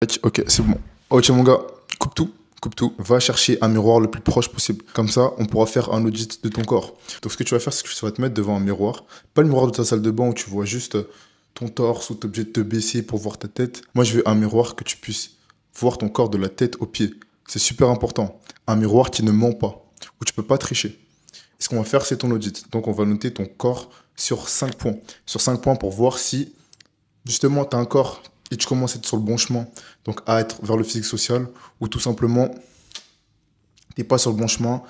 Ok, c'est bon. Ok, mon gars, coupe tout. Coupe tout. Va chercher un miroir le plus proche possible. Comme ça, on pourra faire un audit de ton corps. Donc, ce que tu vas faire, c'est que tu vas te mettre devant un miroir. Pas le miroir de ta salle de bain où tu vois juste ton torse ou t'es obligé de te baisser pour voir ta tête. Moi, je veux un miroir que tu puisses voir ton corps de la tête aux pieds. C'est super important. Un miroir qui ne ment pas, où tu peux pas tricher. Et ce qu'on va faire, c'est ton audit. Donc, on va noter ton corps sur 5 points. Sur 5 points pour voir si justement, tu as un corps et tu commences à être sur le bon chemin, donc à être vers le physique social, ou tout simplement, t'es pas sur le bon chemin.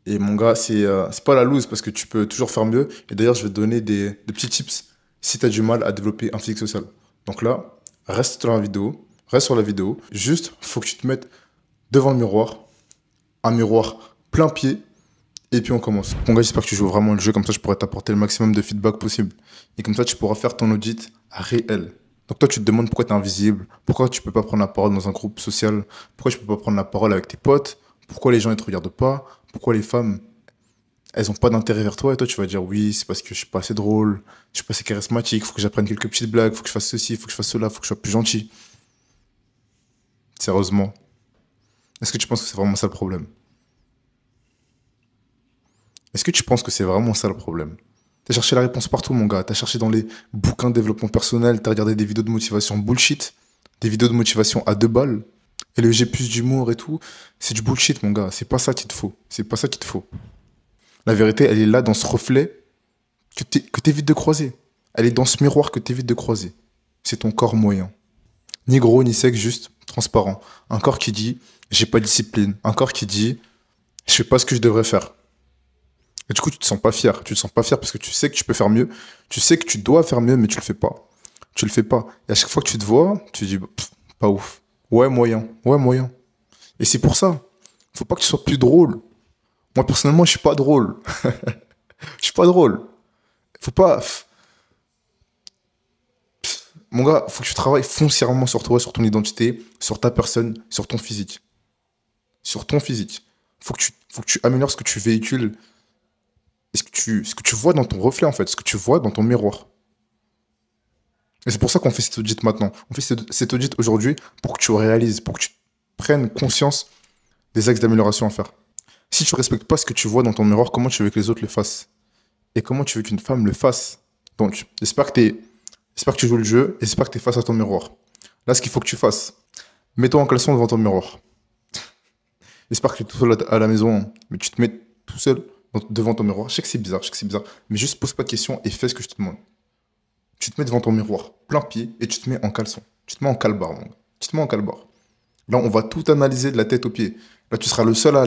Et mon gars, c'est pas la loose parce que tu peux toujours faire mieux. Et d'ailleurs, je vais te donner des petits tips si tu as du mal à développer un physique social. Donc là, reste sur la vidéo, reste sur la vidéo. Juste, faut que tu te mettes devant le miroir, un miroir plein pied, et puis on commence. Mon gars, j'espère que tu joues vraiment le jeu, comme ça je pourrais t'apporter le maximum de feedback possible. Et comme ça, tu pourras faire ton audit réel. Donc toi, tu te demandes pourquoi tu es invisible, pourquoi tu peux pas prendre la parole dans un groupe social, pourquoi tu peux pas prendre la parole avec tes potes, pourquoi les gens ne te regardent pas, pourquoi les femmes, elles ont pas d'intérêt vers toi, et toi tu vas dire oui, c'est parce que je suis pas assez drôle, je suis pas assez charismatique, faut que j'apprenne quelques petites blagues, faut que je fasse ceci, faut que je fasse cela, faut que je sois plus gentil. Sérieusement, est-ce que tu penses que c'est vraiment ça le problème? Est-ce que tu penses que c'est vraiment ça le problème? T'as cherché la réponse partout, mon gars. T'as cherché dans les bouquins de développement personnel, t'as regardé des vidéos de motivation bullshit, des vidéos de motivation à 2 balles, et le j'ai plus d'humour et tout. C'est du bullshit, mon gars. C'est pas ça qu'il te faut. C'est pas ça qu'il te faut. La vérité, elle est là dans ce reflet que t'évites de croiser. Elle est dans ce miroir que t'évites de croiser. C'est ton corps moyen. Ni gros, ni sec, juste transparent. Un corps qui dit, j'ai pas de discipline. Un corps qui dit, je fais pas ce que je devrais faire. Et du coup, tu te sens pas fier. Tu te sens pas fier parce que tu sais que tu peux faire mieux. Tu sais que tu dois faire mieux, mais tu le fais pas. Tu le fais pas. Et à chaque fois que tu te vois, tu te dis, pff, pas ouf. Ouais, moyen. Ouais, moyen. Et c'est pour ça. Faut pas que tu sois plus drôle. Moi, personnellement, je suis pas drôle. Je suis pas drôle. Faut pas. Mon gars, faut que tu travailles foncièrement sur toi, sur ton identité, sur ta personne, sur ton physique. Sur ton physique. Faut que tu améliores ce que tu véhicules et ce que tu vois dans ton reflet, en fait, ce que tu vois dans ton miroir. Et c'est pour ça qu'on fait cet audit maintenant. On fait cet audit aujourd'hui pour que tu réalises, pour que tu prennes conscience des axes d'amélioration à faire. Si tu respectes pas ce que tu vois dans ton miroir, comment tu veux que les autres le fassent? Et comment tu veux qu'une femme le fasse? Donc, j'espère que tu joues le jeu, et j'espère que tu es face à ton miroir. Là, ce qu'il faut que tu fasses, mets-toi en caleçon devant ton miroir. J'espère que tu es tout seul à la maison, hein, mais tu te mets tout seul devant ton miroir. Je sais que c'est bizarre, je sais que c'est bizarre, mais juste pose pas de questions et fais ce que je te demande. Tu te mets devant ton miroir, plein pied, et tu te mets en caleçon. Tu te mets en calbar, mon gars. Tu te mets en calbar. Là, on va tout analyser de la tête aux pieds. Là, tu seras le seul à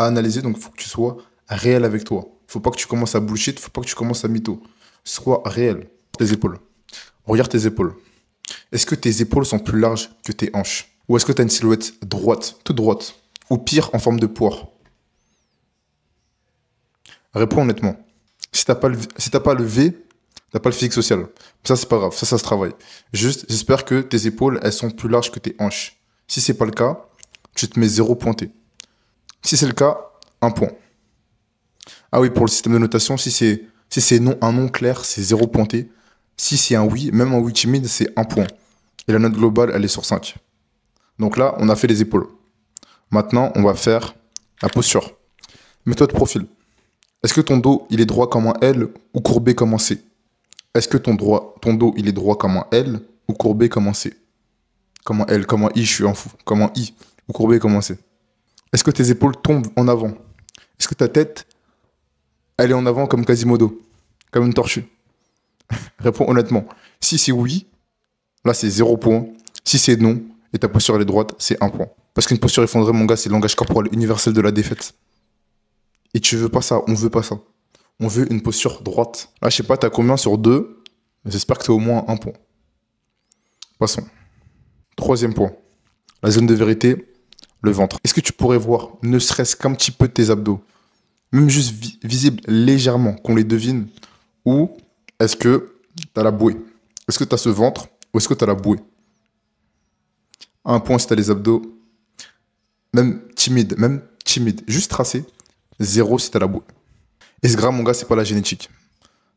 analyser, donc il faut que tu sois réel avec toi. Faut pas que tu commences à bullshit, faut pas que tu commences à mytho. Sois réel. Tes épaules. Regarde tes épaules. Est-ce que tes épaules sont plus larges que tes hanches? Ou est-ce que tu as une silhouette droite, toute droite? Ou pire, en forme de poire? Réponds honnêtement. Si t'as pas le V, t'as pas le physique social. Ça, c'est pas grave. Ça se travaille. Juste, j'espère que tes épaules, elles sont plus larges que tes hanches. Si c'est pas le cas, tu te mets 0 pointé. Si c'est le cas, 1 point. Ah oui, pour le système de notation, si c'est non, un non clair, c'est 0 pointé. Si c'est un oui, même un oui timide, c'est 1 point. Et la note globale, elle est sur 5. Donc là, on a fait les épaules. Maintenant, on va faire la posture. Mets-toi de profil. Est-ce que ton dos, il est droit comme un L ou courbé comme un C? Est-ce que ton dos, il est droit comme un L ou courbé comme un C? Comme un L, comme un I, je suis un fou. Comme un I ou courbé comme un C. Est-ce que tes épaules tombent en avant? Est-ce que ta tête, elle est en avant comme Quasimodo? Comme une tortue? Réponds honnêtement. Si c'est oui, là c'est 0 point. Si c'est non, et ta posture elle est droite, c'est 1 point. Parce qu'une posture effondrée, mon gars, c'est le langage corporel universel de la défaite. Et tu veux pas ça, on veut pas ça. On veut une posture droite. Là, je sais pas, t'as combien sur 2? J'espère que t'as au moins 1 point. Passons. Troisième point. La zone de vérité, le ventre. Est-ce que tu pourrais voir, ne serait-ce qu'un petit peu tes abdos? Même juste visible légèrement, qu'on les devine? Ou est-ce que t'as la bouée? Est-ce que t'as ce ventre ou est-ce que t'as la bouée? 1 point si t'as les abdos. Même timide, juste tracé. 0 si t'as la bouée. Et ce gras, mon gars, c'est pas la génétique.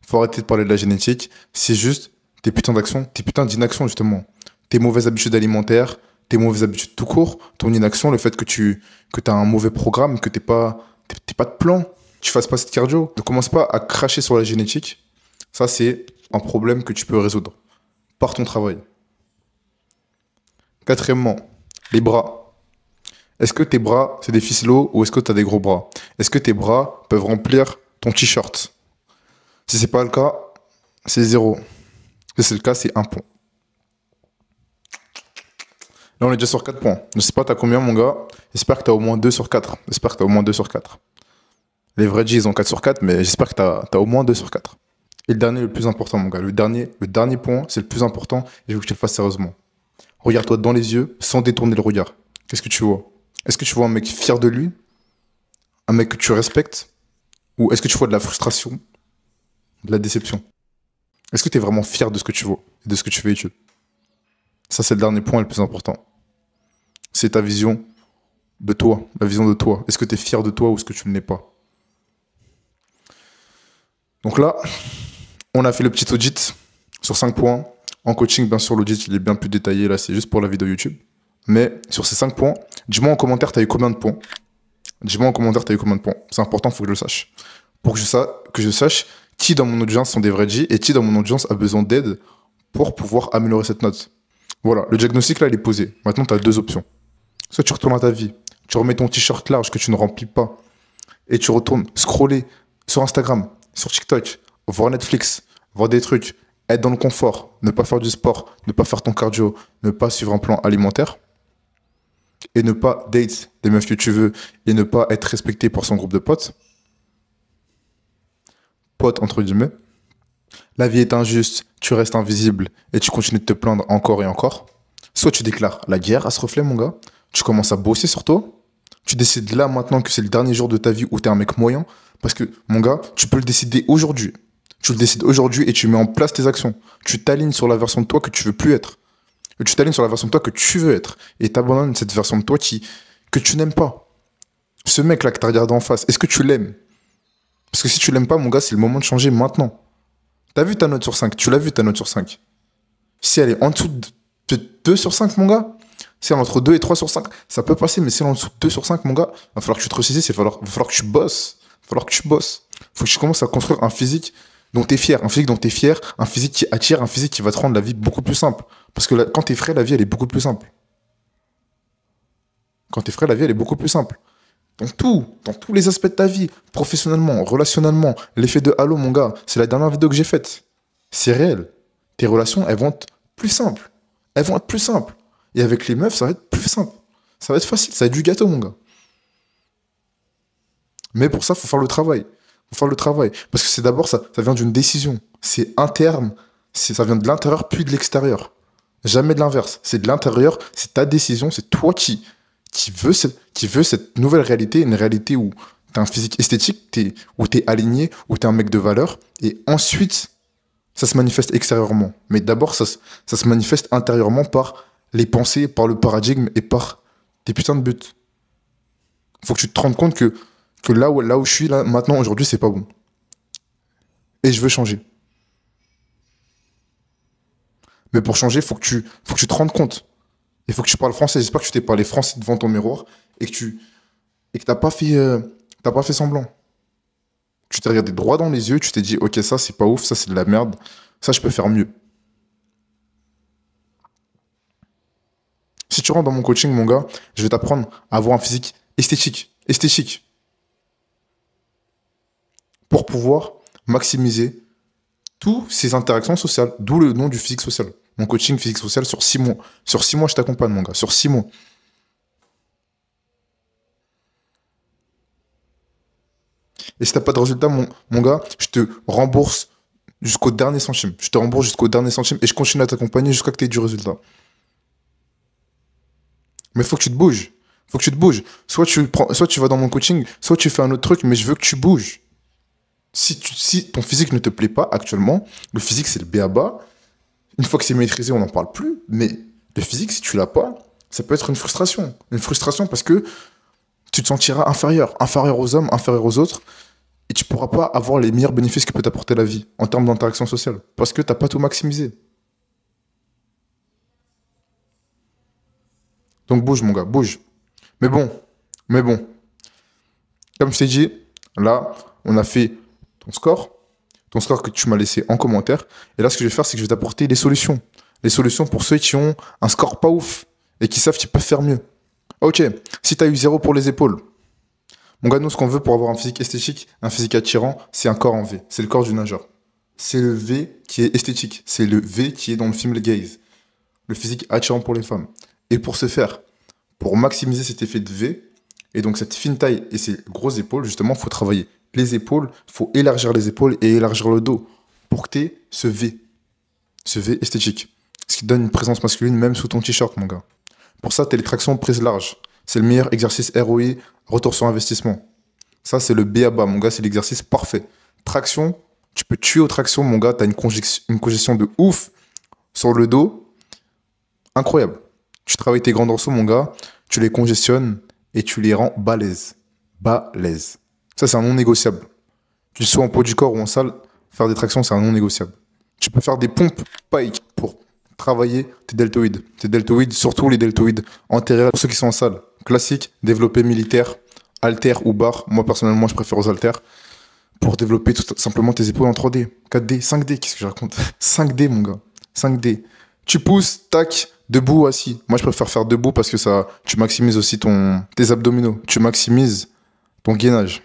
Faut arrêter de parler de la génétique. C'est juste tes putains d'actions, tes putains d'inaction, justement. Tes mauvaises habitudes alimentaires, tes mauvaises habitudes tout court, ton inaction, le fait que tu as un mauvais programme, que t'es pas de plan, tu fasses pas cette cardio. Ne commence pas à cracher sur la génétique. Ça, c'est un problème que tu peux résoudre par ton travail. Quatrièmement, les bras. Est-ce que tes bras, c'est des ficellos ou est-ce que tu as des gros bras? Est-ce que tes bras peuvent remplir ton t-shirt? Si c'est pas le cas, c'est 0. Si c'est le cas, c'est 1 point. Là, on est déjà sur 4 points. Je sais pas, t'as combien, mon gars? J'espère que t'as au moins 2 sur 4. J'espère que t'as au moins 2 sur 4. Les vrais G, ils ont 4 sur 4, mais j'espère que t'as au moins 2 sur 4. Et le dernier, le plus important, mon gars. Le dernier point, c'est le plus important. Et je veux que tu le fasses sérieusement. Regarde-toi dans les yeux, sans détourner le regard. Qu'est-ce que tu vois? Est-ce que tu vois un mec fier de lui? Un mec que tu respectes? Ou est-ce que tu vois de la frustration? De la déception? Est-ce que tu es vraiment fier de ce que tu vois et de ce que tu véhicules? Ça, c'est le dernier point le plus important. C'est ta vision de toi, la vision de toi. Est-ce que tu es fier de toi ou est-ce que tu ne l'es pas? Donc là, on a fait le petit audit sur 5 points. En coaching, bien sûr, l'audit, il est bien plus détaillé. Là, c'est juste pour la vidéo YouTube. Mais sur ces 5 points, dis-moi en commentaire, tu as eu combien de points? Dis-moi en commentaire, tu as eu combien de points? C'est important, il faut que je le sache. Pour que je sache qui dans mon audience sont des vrais G et qui dans mon audience a besoin d'aide pour pouvoir améliorer cette note. Voilà, le diagnostic là, il est posé. Maintenant, tu as 2 options. Soit tu retournes à ta vie, tu remets ton t-shirt large que tu ne remplis pas et tu retournes scroller sur Instagram, sur TikTok, voir Netflix, voir des trucs, être dans le confort, ne pas faire du sport, ne pas faire ton cardio, ne pas suivre un plan alimentaire et ne pas date des meufs que tu veux et ne pas être respecté par son groupe de potes. Potes entre guillemets. La vie est injuste, tu restes invisible et tu continues de te plaindre encore et encore. Soit tu déclares la guerre à ce reflet, mon gars, tu commences à bosser sur toi, tu décides là maintenant que c'est le dernier jour de ta vie où t'es un mec moyen, parce que, mon gars, tu peux le décider aujourd'hui. Tu le décides aujourd'hui et tu mets en place tes actions. Tu t'alignes sur la version de toi que tu veux plus être. Et tu t'alignes sur la version de toi que tu veux être. Et t'abandonnes cette version de toi que tu n'aimes pas. Ce mec-là que t'as regardé en face, est-ce que tu l'aimes? Parce que si tu l'aimes pas, mon gars, c'est le moment de changer maintenant. T'as vu ta note sur 5? Tu l'as vu ta note sur 5? Si elle est en dessous de 2 sur 5, mon gars, si elle est entre 2 et 3 sur 5, ça peut passer, mais si elle est en dessous de 2 sur 5, mon gars, va falloir que tu te ressaisisses, il va falloir que tu bosses. Il va falloir que tu bosses. Faut que tu commences à construire un physique dont t'es fier, un physique dont t'es fier, un physique qui attire, un physique qui va te rendre la vie beaucoup plus simple. Parce que là, quand t'es frais, la vie, elle est beaucoup plus simple. Quand t'es frais, la vie, elle est beaucoup plus simple. Dans tous les aspects de ta vie, professionnellement, relationnellement, l'effet de halo, mon gars, c'est la dernière vidéo que j'ai faite. C'est réel. Tes relations, elles vont être plus simples. Elles vont être plus simples. Et avec les meufs, ça va être plus simple. Ça va être facile, ça va être du gâteau, mon gars. Mais pour ça, il faut faire le travail. Faut faire le travail. Parce que c'est d'abord, ça vient d'une décision. C'est interne. Ça vient de l'intérieur puis de l'extérieur. Jamais de l'inverse. C'est de l'intérieur, c'est ta décision, c'est toi qui veux cette nouvelle réalité, une réalité où tu as un physique esthétique, où tu es aligné, où tu es un mec de valeur. Et ensuite, ça se manifeste extérieurement. Mais d'abord, ça se manifeste intérieurement par les pensées, par le paradigme et par tes putains de buts. Faut que tu te rendes compte que là où je suis, là, maintenant, aujourd'hui, c'est pas bon. Et je veux changer. Mais pour changer, faut que tu te rendes compte. Il faut que tu parles français. J'espère que tu t'es parlé français devant ton miroir et que t'as pas fait semblant. Tu t'es regardé droit dans les yeux, tu t'es dit, ok, ça, c'est pas ouf, ça, c'est de la merde. Ça, je peux faire mieux. Si tu rentres dans mon coaching, mon gars, je vais t'apprendre à avoir un physique esthétique. Esthétique. Pour pouvoir maximiser toutes ces interactions sociales, d'où le nom du physique social. Mon coaching physique social sur 6 mois. Sur 6 mois, je t'accompagne, mon gars. Sur 6 mois. Et si t'as pas de résultat, mon gars, je te rembourse jusqu'au dernier centime. Je te rembourse jusqu'au dernier centime et je continue à t'accompagner jusqu'à ce que tu aies du résultat. Mais il faut que tu te bouges. Faut que tu te bouges. Soit tu vas dans mon coaching, soit tu fais un autre truc, mais je veux que tu bouges. Si ton physique ne te plaît pas actuellement, le physique c'est le b.a.-ba. Une fois que c'est maîtrisé, on n'en parle plus. Mais le physique, si tu l'as pas, ça peut être une frustration. Une frustration parce que tu te sentiras inférieur. Inférieur aux hommes, inférieur aux autres. Et tu pourras pas avoir les meilleurs bénéfices que peut t'apporter la vie en termes d'interaction sociale. Parce que t'as pas tout maximisé. Donc bouge, mon gars, bouge. Mais bon, mais bon. Comme je t'ai dit, là, on a fait ton score. Ton score que tu m'as laissé en commentaire. Et là, ce que je vais faire, c'est que je vais t'apporter des solutions. Les solutions pour ceux qui ont un score pas ouf et qui savent qu'ils peuvent faire mieux. Ok, si tu as eu 0 pour les épaules, mon gars, nous, ce qu'on veut pour avoir un physique esthétique, un physique attirant, c'est un corps en V. C'est le corps du nageur. C'est le V qui est esthétique. C'est le V qui est dans le film Le Gaze. Le physique attirant pour les femmes. Et pour ce faire, pour maximiser cet effet de V, et donc cette fine taille et ces grosses épaules, justement, il faut travailler les épaules, il faut élargir les épaules et élargir le dos pour que tu aies ce V esthétique. Ce qui donne une présence masculine même sous ton t-shirt, mon gars. Pour ça, tu as les tractions prises larges. C'est le meilleur exercice ROI, retour sur investissement. Ça, c'est le B à bas, mon gars, c'est l'exercice parfait. Traction, tu peux tuer aux tractions, mon gars, tu as une congestion de ouf sur le dos. Incroyable. Tu travailles tes grands dorsaux, mon gars, tu les congestionnes et tu les rends balèzes. Balèzes. Ça, c'est un non négociable. Tu sois en poids du corps ou en salle, faire des tractions, c'est un non négociable. Tu peux faire des pompes pike pour travailler tes deltoïdes. Tes deltoïdes, surtout les deltoïdes antérieurs, pour ceux qui sont en salle. Classique, développé militaire, haltère ou barre. Moi, personnellement, je préfère aux haltères. Pour développer tout simplement tes épaules en 3D, 4D, 5D, qu'est-ce que je raconte? 5D, mon gars. 5D. Tu pousses, tac, debout, assis. Moi, je préfère faire debout parce que ça, tu maximises aussi tes abdominaux. Tu maximises ton gainage.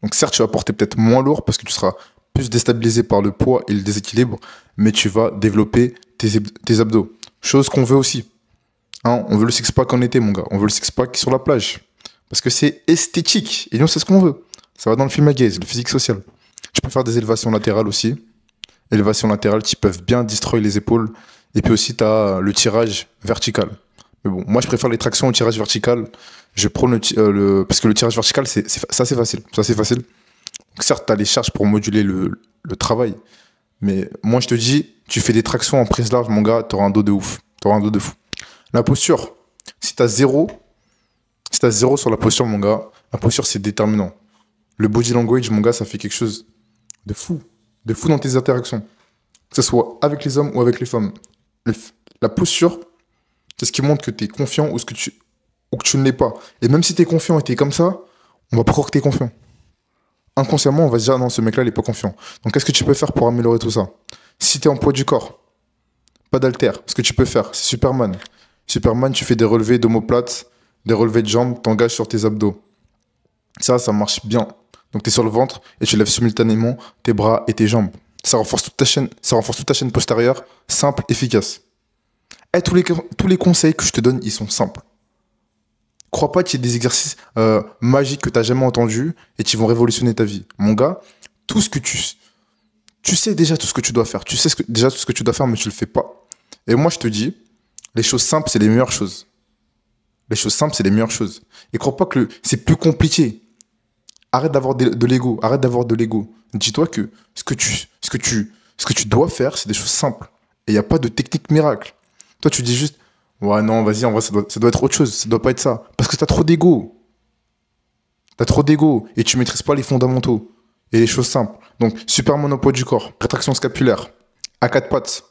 Donc certes, tu vas porter peut-être moins lourd parce que tu seras plus déstabilisé par le poids et le déséquilibre, mais tu vas développer tes abdos. Chose qu'on veut aussi. Hein, on veut le six-pack en été, mon gars. On veut le six-pack sur la plage. Parce que c'est esthétique. Et nous, c'est ce qu'on veut. Ça va dans le film à gaze, le physique social. Tu peux faire des élévations latérales aussi. Élévations latérales qui peuvent bien destroyer les épaules. Et puis aussi, tu as le tirage vertical. Mais bon, moi, je préfère les tractions au tirage vertical. Je prends parce que le tirage vertical, ça, c'est facile. Ça, c'est facile. Donc, certes, tu as les charges pour moduler le travail. Mais moi, je te dis, tu fais des tractions en prise large, mon gars, tu auras un dos de ouf. Tu auras un dos de fou. La posture, si tu as 0 sur la posture, mon gars, la posture, c'est déterminant. Le body language, mon gars, ça fait quelque chose de fou. De fou dans tes interactions. Que ce soit avec les hommes ou avec les femmes. La posture, c'est ce qui montre que tu es confiant ou que tu ne l'es pas. Et même si tu es confiant et tu es comme ça, on va pas croire que tu es confiant. Inconsciemment, on va se dire, non, ce mec-là, il est pas confiant. Donc, qu'est-ce que tu peux faire pour améliorer tout ça? Si tu es en poids du corps, pas d'haltère, ce que tu peux faire, c'est Superman. Superman, tu fais des relevés d'omoplates, des relevés de jambes, t'engages sur tes abdos. Ça marche bien. Donc, tu es sur le ventre et tu lèves simultanément tes bras et tes jambes. Ça renforce toute ta chaîne postérieure, simple, efficace. Et tous les conseils que je te donne, ils sont simples. Crois pas qu'il y ait des exercices magiques que tu n'as jamais entendus et qui vont révolutionner ta vie. Mon gars, tout ce que tu sais déjà tout ce que tu dois faire. Tu sais déjà tout ce que tu dois faire, mais tu le fais pas. Et moi, je te dis, les choses simples, c'est les meilleures choses. Les choses simples, c'est les meilleures choses. Et crois pas que c'est plus compliqué. Arrête d'avoir de l'ego. Arrête d'avoir de l'ego. Dis-toi que ce que tu dois faire, c'est des choses simples. Et il n'y a pas de technique miracle. Toi, tu dis juste, ouais, non, vas-y, en vrai, ça doit être autre chose. Ça doit pas être ça. Parce que t'as trop d'ego. T'as trop d'ego. Et tu maîtrises pas les fondamentaux. Et les choses simples. Donc, super monopoids du corps. Rétraction scapulaire. À quatre pattes.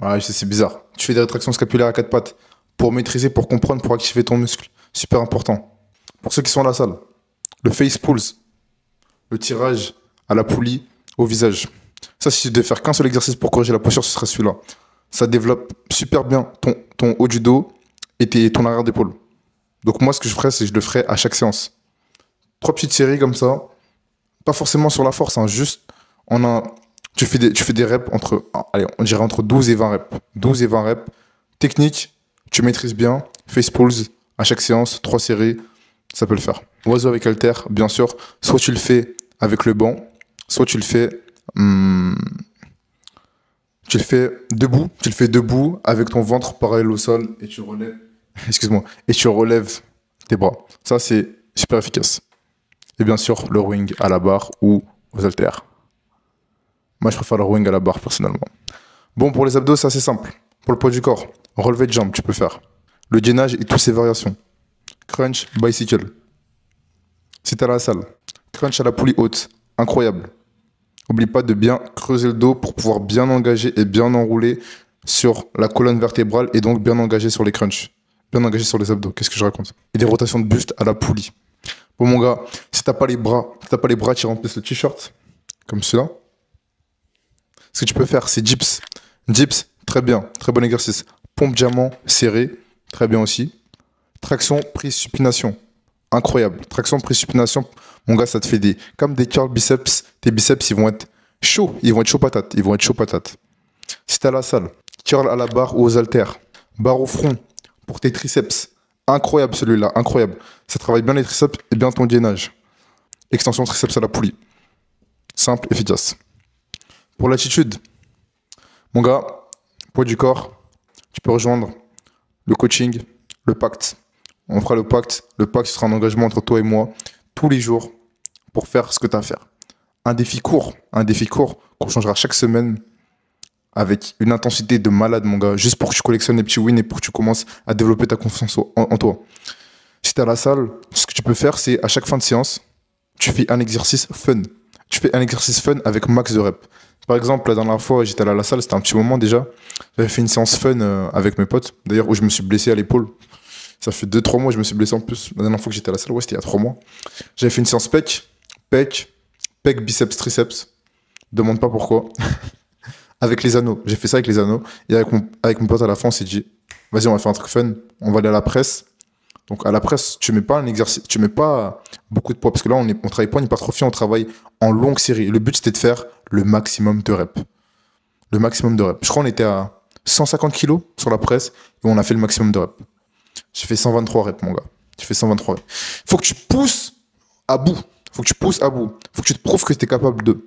Ouais, je sais, c'est bizarre. Tu fais des rétractions scapulaires à quatre pattes. Pour maîtriser, pour comprendre, pour activer ton muscle. Super important. Pour ceux qui sont à la salle. Le face pulls. Le tirage à la poulie au visage. Ça, si tu devais faire qu'un seul exercice pour corriger la posture, ce serait celui-là. Ça développe super bien ton haut du dos et ton arrière d'épaule. Donc moi, ce que je ferais, c'est que je le ferais à chaque séance. 3 petites séries comme ça. Pas forcément sur la force, hein, juste tu fais des reps on dirait entre 12 et 20 reps. 12 et 20 reps. Technique, tu maîtrises bien. Face pulls à chaque séance, 3 séries, ça peut le faire. Oiseau avec halter, bien sûr. Soit tu le fais avec le banc, soit tu le fais debout. Tu le fais debout avec ton ventre parallèle au sol et tu relèves. Excuse-moi. Et tu relèves tes bras. Ça, c'est super efficace. Et bien sûr, le rowing à la barre ou aux haltères. Moi, je préfère le rowing à la barre, personnellement. Bon, pour les abdos, c'est assez simple. Pour le poids du corps, relevé de jambes, tu peux faire. Le gainage et toutes ses variations. Crunch, bicycle. Si t'es à la salle, crunch à la poulie haute. Incroyable. N'oublie pas de bien creuser le dos pour pouvoir bien engager et bien enrouler sur la colonne vertébrale et donc bien engager sur les crunchs. bien engagé sur les abdos. Qu'est-ce que je raconte? Et des rotations de buste à la poulie. Bon, mon gars, si t'as pas les bras, tu remplaces le t-shirt, comme cela. Ce que tu peux faire, c'est dips. Dips, très bien, très bon exercice. Pompe diamant, serré, très bien aussi. Traction, prise, supination. Incroyable. Traction, prise, supination. Mon gars, ça te fait comme des curls biceps. Tes biceps, ils vont être chauds. Ils vont être chauds patates. Ils vont être chauds patates. Si t'es à la salle, curl à la barre ou aux haltères. Barre au front pour tes triceps. Incroyable celui-là, incroyable. Ça travaille bien les triceps et bien ton gainage. Extension triceps à la poulie. Simple, efficace. Pour l'attitude, mon gars, poids du corps, tu peux rejoindre le coaching, le pacte. On fera le pacte. Le pacte sera un engagement entre toi et moi tous les jours pour faire ce que tu as à faire. Un défi court qu'on changera chaque semaine avec une intensité de malade, mon gars, juste pour que tu collectionnes les petits wins et pour que tu commences à développer ta confiance en toi. Si tu es à la salle, ce que tu peux faire, c'est à chaque fin de séance, tu fais un exercice fun. Tu fais un exercice fun avec max de reps. Par exemple, la dernière fois, j'étais allé à la salle, c'était un petit moment déjà. J'avais fait une séance fun avec mes potes, d'ailleurs, où je me suis blessé à l'épaule. Ça fait 2-3 mois, je me suis blessé en plus. La dernière fois que j'étais à la salle, ouais, c'était il y a 3 mois. J'avais fait une séance pec, biceps, triceps. Demande pas pourquoi. Avec les anneaux. J'ai fait ça avec les anneaux. Et avec mon pote à la fin, on s'est dit, vas-y, on va faire un truc fun. On va aller à la presse. Donc à la presse, tu mets pas un exercice, tu mets pas beaucoup de poids. Parce que là, on travaille pas en hypertrophie, on travaille en longue série. Le but, c'était de faire le maximum de reps. Le maximum de reps. Je crois qu'on était à 150 kilos sur la presse et on a fait le maximum de reps. J'ai fait 123 reps, mon gars. J'ai fait 123 reps. Faut que tu pousses à bout. Faut que tu te prouves que tu es capable de.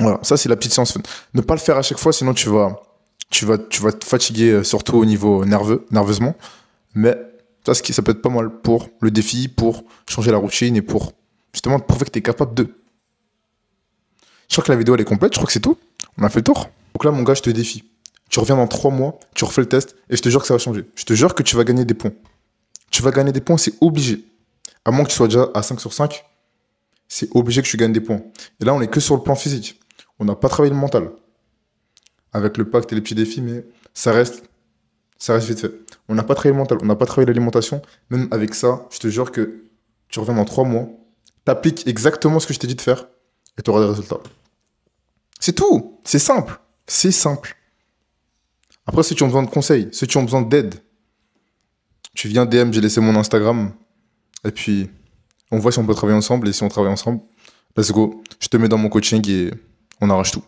Voilà, ça c'est la petite séance fun. Ne pas le faire à chaque fois, sinon tu vas te fatiguer, surtout au niveau nerveusement. Mais ça peut être pas mal pour le défi, pour changer la routine et pour justement te prouver que tu es capable de. Je crois que la vidéo elle est complète, je crois que c'est tout. On a fait le tour. Donc là, mon gars, je te défie. Tu reviens dans 3 mois, tu refais le test et je te jure que ça va changer. Je te jure que tu vas gagner des points. Tu vas gagner des points, c'est obligé. À moins que tu sois déjà à 5 sur 5, c'est obligé que tu gagnes des points. Et là, on est que sur le plan physique. On n'a pas travaillé le mental. Avec le pacte et les petits défis, mais ça reste vite fait. On n'a pas travaillé le mental, on n'a pas travaillé l'alimentation. Même avec ça, je te jure que tu reviens dans 3 mois, t'appliques exactement ce que je t'ai dit de faire et tu auras des résultats. C'est tout. C'est simple. C'est simple. Après, ceux qui ont besoin de conseils, ceux qui ont besoin d'aide, tu viens DM, j'ai laissé mon Instagram. Et puis, on voit si on peut travailler ensemble. Et si on travaille ensemble, let's go. Je te mets dans mon coaching et on arrache tout.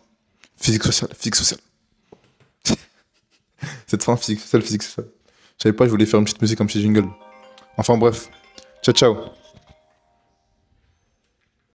Physique sociale, physique sociale. Cette fin, physique sociale, physique sociale. Je savais pas, je voulais faire une petite musique comme petit jingle. Enfin bref. Ciao, ciao.